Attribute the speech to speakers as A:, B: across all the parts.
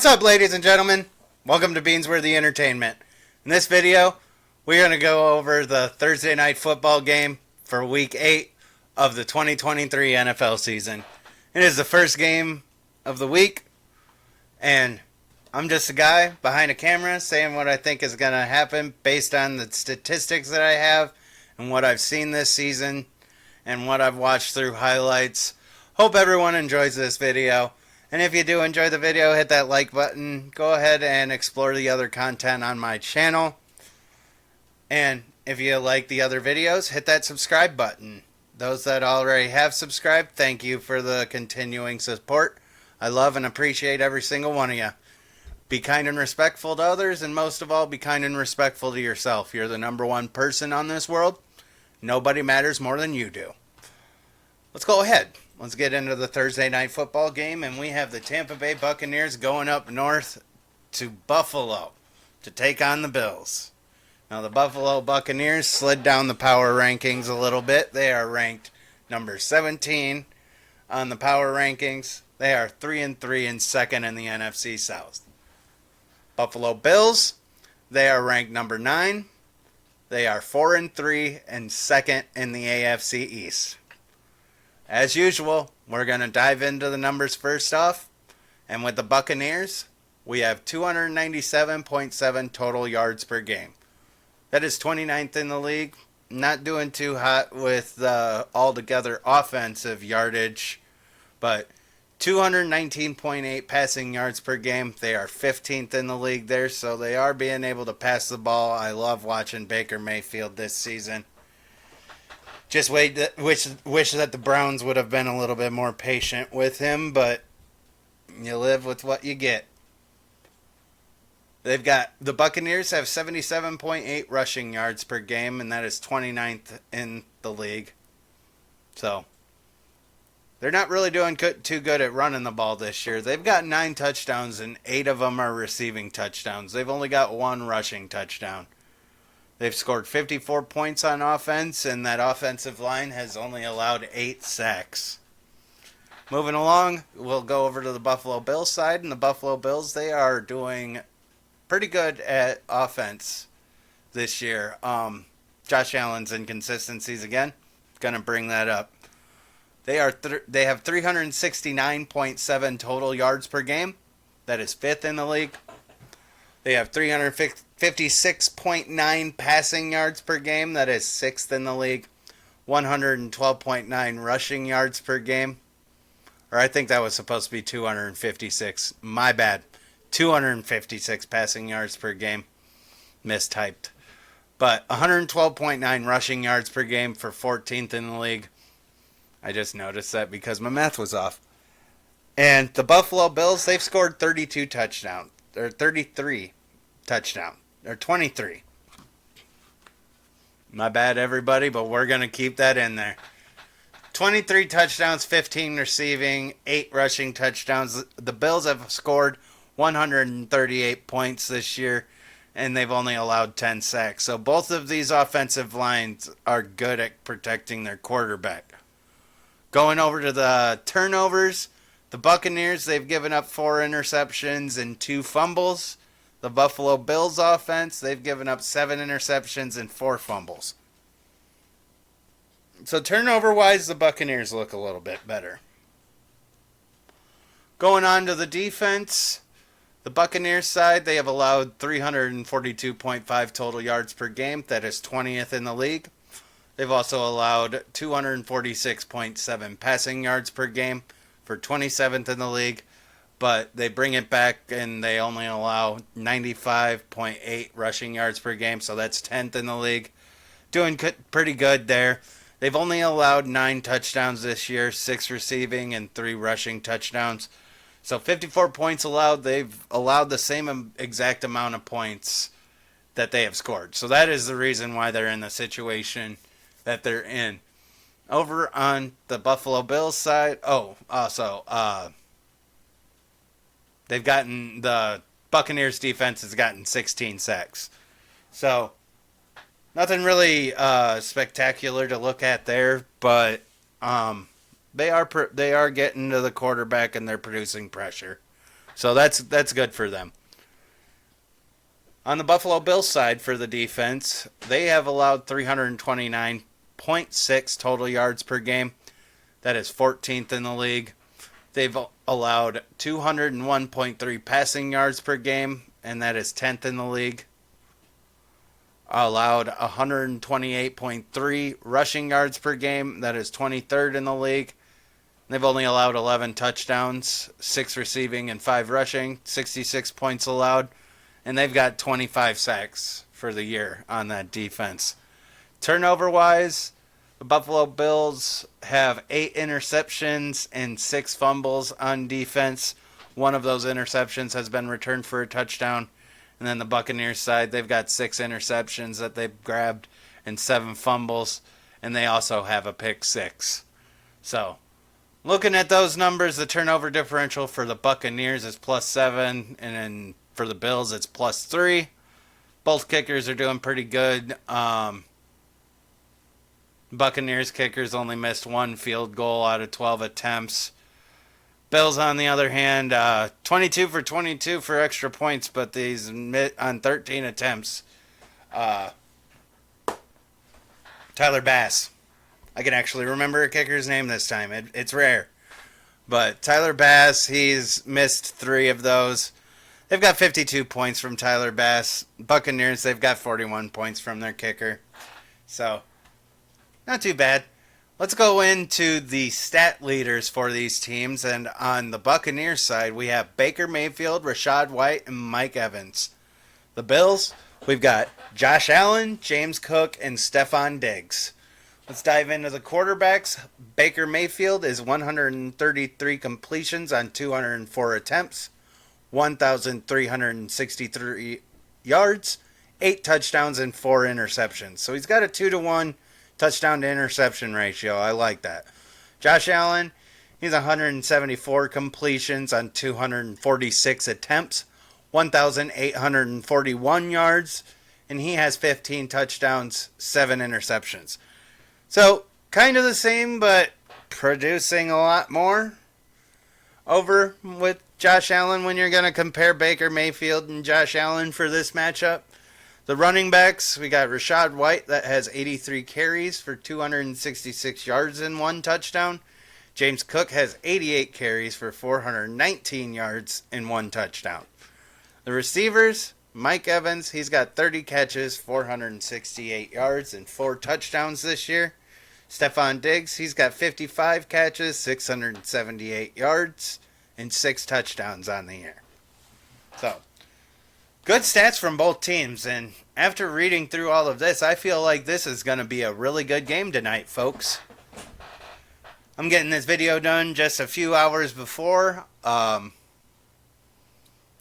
A: What's up, ladies and gentlemen? Welcome to Beansworthy Entertainment. In this video, we're going to go over the Thursday night football game for Week 8 of the 2023 NFL season. It is the first game of the week, and I'm just a guy behind a camera saying what I think is going to happen based on the statistics that I have and what I've seen this season and what I've watched through highlights. Hope everyone enjoys this video. And if you do enjoy the video, hit that like button. Go ahead and explore the other content on my channel. And if you like the other videos, hit that subscribe button. Those that already have subscribed, thank you for the continuing support. I love and appreciate every single one of you. Be kind and respectful to others, and most of all, be kind and respectful to yourself. You're the number one person on this world. Nobody matters more than you do. Let's go ahead. Let's get into the Thursday night football game, and we have the Tampa Bay Buccaneers going up north to Buffalo to take on the Bills. Now, the Buffalo Buccaneers slid down the power rankings a little bit. They are ranked number 17 on the power rankings. They are 3-3 and second in the NFC South. Buffalo Bills, they are ranked number 9. They are 4-3 and second in the AFC East. As usual, we're going to dive into the numbers first off. And with the Buccaneers, we have 297.7 total yards per game. That is 29th in the league. Not doing too hot with the altogether offensive yardage, but 219.8 passing yards per game. They are 15th in the league there, so they are being able to pass the ball. I love watching Baker Mayfield this season. Just wish that the Browns would have been a little bit more patient with him, but you live with what you get. The Buccaneers have 77.8 rushing yards per game, and that is 29th in the league. So, they're not really doing too good at running the ball this year. They've got 9 touchdowns, and 8 of them are receiving touchdowns. They've only got 1 rushing touchdown. They've scored 54 points on offense, and that offensive line has only allowed 8 sacks. Moving along, we'll go over to the Buffalo Bills side, and the Buffalo Bills, they are doing pretty good at offense this year. Josh Allen's inconsistencies again, gonna bring that up. They have 369.7 total yards per game. That is 5th in the league. They have 356.9 passing yards per game. That is 6th in the league. 112.9 rushing yards per game. Or I think that was supposed to be 256. My bad. 256 passing yards per game. Mistyped. But 112.9 rushing yards per game for 14th in the league. I just noticed that because my math was off. And the Buffalo Bills, they've scored 32 touchdowns. Or 33 touchdowns. Or 23. My bad, everybody, but we're going to keep that in there. 23 touchdowns, 15 receiving, 8 rushing touchdowns. The Bills have scored 138 points this year, and they've only allowed 10 sacks. So both of these offensive lines are good at protecting their quarterback. Going over to the turnovers, the Buccaneers, they've given up 4 interceptions and 2 fumbles. The Buffalo Bills offense, they've given up 7 interceptions and 4 fumbles. So turnover-wise, the Buccaneers look a little bit better. Going on to the defense, the Buccaneers side, they have allowed 342.5 total yards per game. That is 20th in the league. They've also allowed 246.7 passing yards per game for 27th in the league. But they bring it back and they only allow 95.8 rushing yards per game. So that's 10th in the league. Doing pretty good there. They've only allowed 9 touchdowns this year, 6 receiving and 3 rushing touchdowns. So 54 points allowed. They've allowed the same exact amount of points that they have scored. So that is the reason why they're in the situation that they're in. Over on the Buffalo Bills side, the Buccaneers defense has gotten 16 sacks. So nothing really spectacular to look at there, but they are getting to the quarterback and they're producing pressure. So that's good for them. On the Buffalo Bills side for the defense, they have allowed 329.6 total yards per game. That is 14th in the league. They've allowed 201.3 passing yards per game, and that is 10th in the league. Allowed 128.3 rushing yards per game, that is 23rd in the league. They've only allowed 11 touchdowns, 6 receiving and 5 rushing, 66 points allowed, and they've got 25 sacks for the year on that defense. Turnover-wise, the Buffalo Bills have 8 interceptions and 6 fumbles on defense. One of those interceptions has been returned for a touchdown. And then the Buccaneers side, they've got 6 interceptions that they've grabbed and 7 fumbles. And they also have a pick 6. So, looking at those numbers, the turnover differential for the Buccaneers is +7. And then for the Bills, it's +3. Both kickers are doing pretty good. Buccaneers kickers only missed 1 field goal out of 12 attempts. Bills, on the other hand, 22 for 22 for extra points, but these on 13 attempts. Tyler Bass. I can actually remember a kicker's name this time. It's rare. But Tyler Bass, he's missed 3 of those. They've got 52 points from Tyler Bass. Buccaneers, they've got 41 points from their kicker. So, not too bad. Let's go into the stat leaders for these teams. And on the Buccaneers side, we have Baker Mayfield, Rachaad White, and Mike Evans. The Bills, we've got Josh Allen, James Cook, and Stephon Diggs. Let's dive into the quarterbacks. Baker Mayfield is 133 completions on 204 attempts, 1,363 yards, 8 touchdowns, and 4 interceptions. So he's got a 2-to-1 touchdown to interception ratio. I like that. Josh Allen, he's 174 completions on 246 attempts, 1,841 yards, and he has 15 touchdowns, 7 interceptions. So, kind of the same, but producing a lot more over with Josh Allen when you're going to compare Baker Mayfield and Josh Allen for this matchup. The running backs, we got Rachaad White that has 83 carries for 266 yards and 1 touchdown. James Cook has 88 carries for 419 yards and 1 touchdown. The receivers, Mike Evans, he's got 30 catches, 468 yards, and 4 touchdowns this year. Stephon Diggs, he's got 55 catches, 678 yards, and 6 touchdowns on the year. So, good stats from both teams, and after reading through all of this, I feel like this is going to be a really good game tonight, folks. I'm getting this video done just a few hours before. I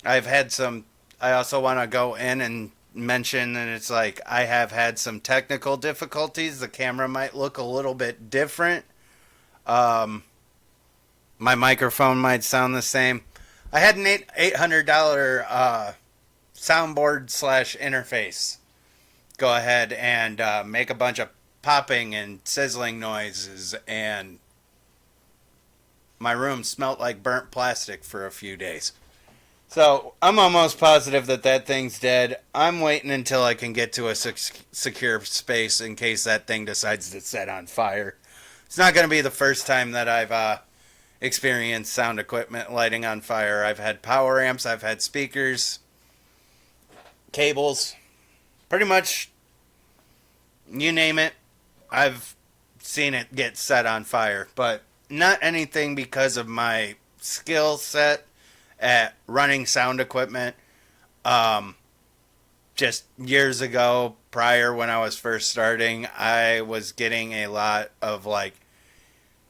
A: also want to go in and mention that it's like I have had some technical difficulties. The camera might look a little bit different. My microphone might sound the same. I had an $800 soundboard / interface go ahead and make a bunch of popping and sizzling noises, and my room smelt like burnt plastic for a few days. So I'm almost positive that thing's dead. I'm waiting until I can get to a secure space in case that thing decides to set on fire. It's not going to be the first time that I've experienced sound equipment lighting on fire. I've had power amps, I've had speakers, cables, pretty much you name it, I've seen it get set on fire, but not anything because of my skill set at running sound equipment. Just years ago, prior when I was first starting, I was getting a lot of like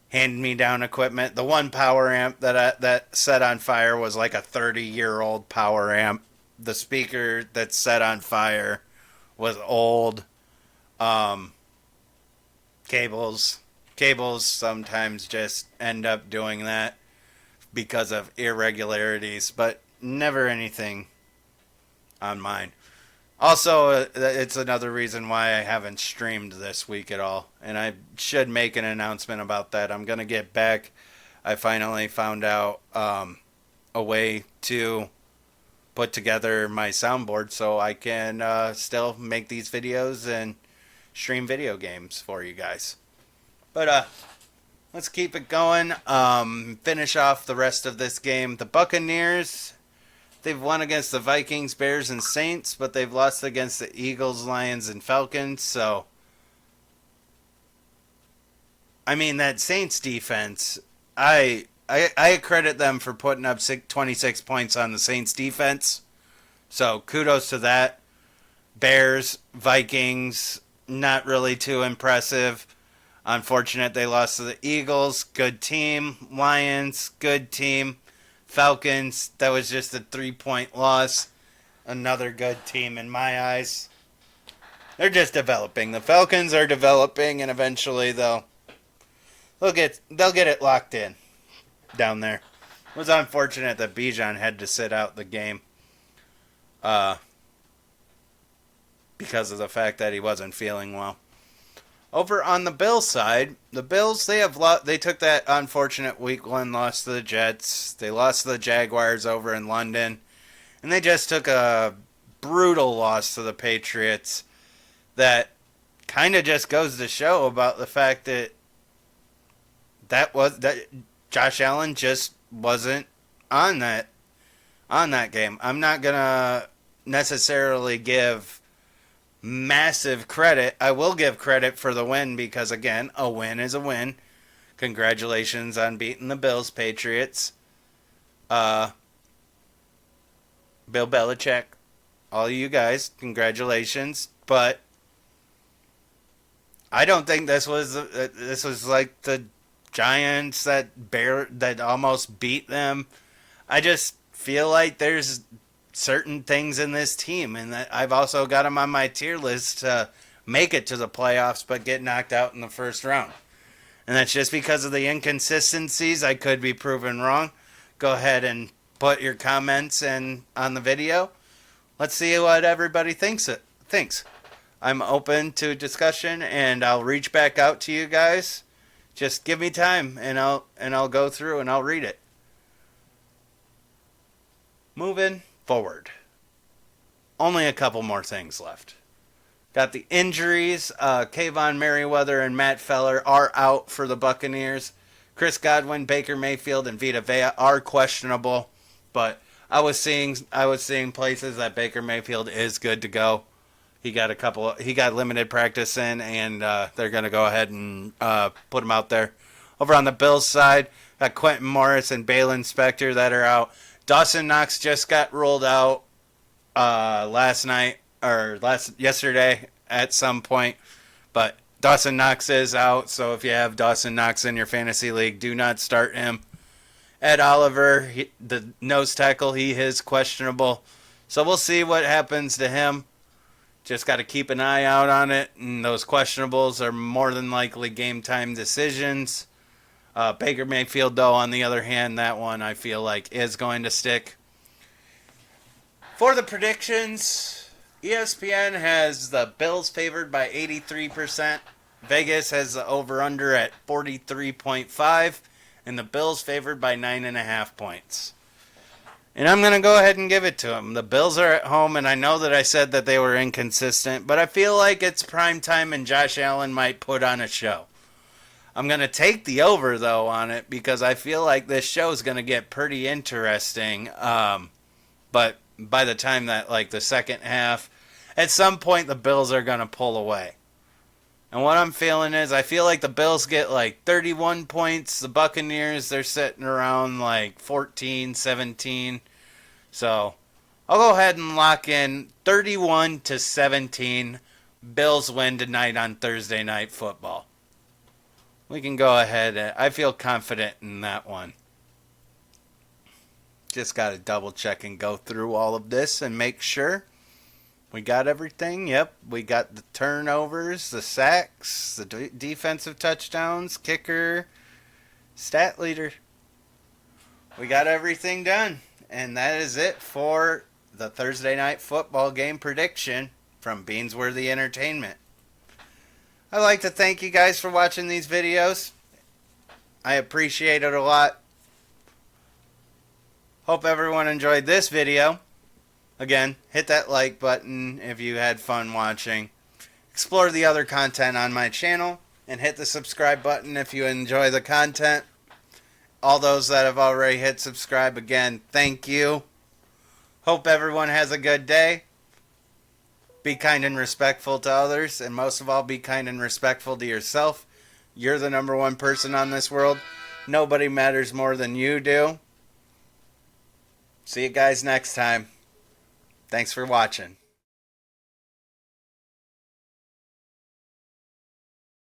A: hand-me-down equipment. The one power amp that set on fire was like a 30-year-old power amp. The speaker that set on fire was old. Cables sometimes just end up doing that because of irregularities, but never anything on mine. Also, it's another reason why I haven't streamed this week at all, and I should make an announcement about that. I'm going to get back. I finally found out a way to put together my soundboard so I can still make these videos and stream video games for you guys. But let's keep it going. Finish off the rest of this game. The Buccaneers, they've won against the Vikings, Bears, and Saints, but they've lost against the Eagles, Lions, and Falcons. So, I mean, that Saints defense, I credit them for putting up 26 points on the Saints defense. So, kudos to that. Bears, Vikings, not really too impressive. Unfortunate they lost to the Eagles. Good team. Lions, good team. Falcons, that was just a 3-point loss. Another good team in my eyes. They're just developing. The Falcons are developing, and eventually they'll get it locked in down there. It was unfortunate that Bijan had to sit out the game because of the fact that he wasn't feeling well. Over on the Bills side, the Bills, they took that unfortunate week 1 loss to the Jets. They lost to the Jaguars over in London. And they just took a brutal loss to the Patriots that kind of just goes to show about the fact that Josh Allen just wasn't on that game. I'm not going to necessarily give massive credit. I will give credit for the win because, again, a win is a win. Congratulations on beating the Bills, Patriots. Bill Belichick, all you guys, congratulations. But I don't think this was like the Giants that almost beat them. I just feel like there's certain things in this team, and that I've also got them on my tier list to make it to the playoffs but get knocked out in the first round. And that's just because of the inconsistencies. I could be proven wrong. Go ahead and put your comments in on the video. Let's see what everybody thinks. I'm open to discussion, and I'll reach back out to you guys. Just give me time, and I'll go through and I'll read it. Moving forward. Only a couple more things left. Got the injuries. Kayvon Merriweather and Matt Feller are out for the Buccaneers. Chris Godwin, Baker Mayfield, and Vita Vea are questionable, but I was seeing places that Baker Mayfield is good to go. He got limited practice in, and they're going to go ahead and put him out there. Over on the Bills side, got Quentin Morris and Balin Spector that are out. Dawson Knox just got rolled out yesterday at some point, but Dawson Knox is out, so if you have Dawson Knox in your fantasy league, do not start him. Ed Oliver, the nose tackle, he is questionable, so we'll see what happens to him. Just got to keep an eye out on it, and those questionables are more than likely game time decisions. Baker Mayfield, though, on the other hand, that one I feel like is going to stick. For the predictions, ESPN has the Bills favored by 83%. Vegas has the over-under at 43.5, and the Bills favored by 9.5 points. And I'm going to go ahead and give it to them. The Bills are at home, and I know that I said that they were inconsistent, but I feel like it's prime time and Josh Allen might put on a show. I'm going to take the over, though, on it because I feel like this show is going to get pretty interesting. But by the time that, like, the second half, at some point the Bills are going to pull away. And what I'm feeling is I feel like the Bills get, like, 31 points. The Buccaneers, they're sitting around, like, 14, 17. So I'll go ahead and lock in 31-17. Bills win tonight on Thursday Night Football. We can go ahead. I feel confident in that one. Just got to double check and go through all of this and make sure we got everything. Yep, we got the turnovers, the sacks, the defensive touchdowns, kicker, stat leader. We got everything done. And that is it for the Thursday Night Football game prediction from Beansworthy Entertainment. I'd like to thank you guys for watching these videos. I appreciate it a lot. Hope everyone enjoyed this video. Again, hit that like button if you had fun watching. Explore the other content on my channel and hit the subscribe button if you enjoy the content. All those that have already hit subscribe, again, thank you. Hope everyone has a good day. Be kind and respectful to others, and most of all, be kind and respectful to yourself. You're the number one person on this world. Nobody matters more than you do. See you guys next time. Thanks for watching.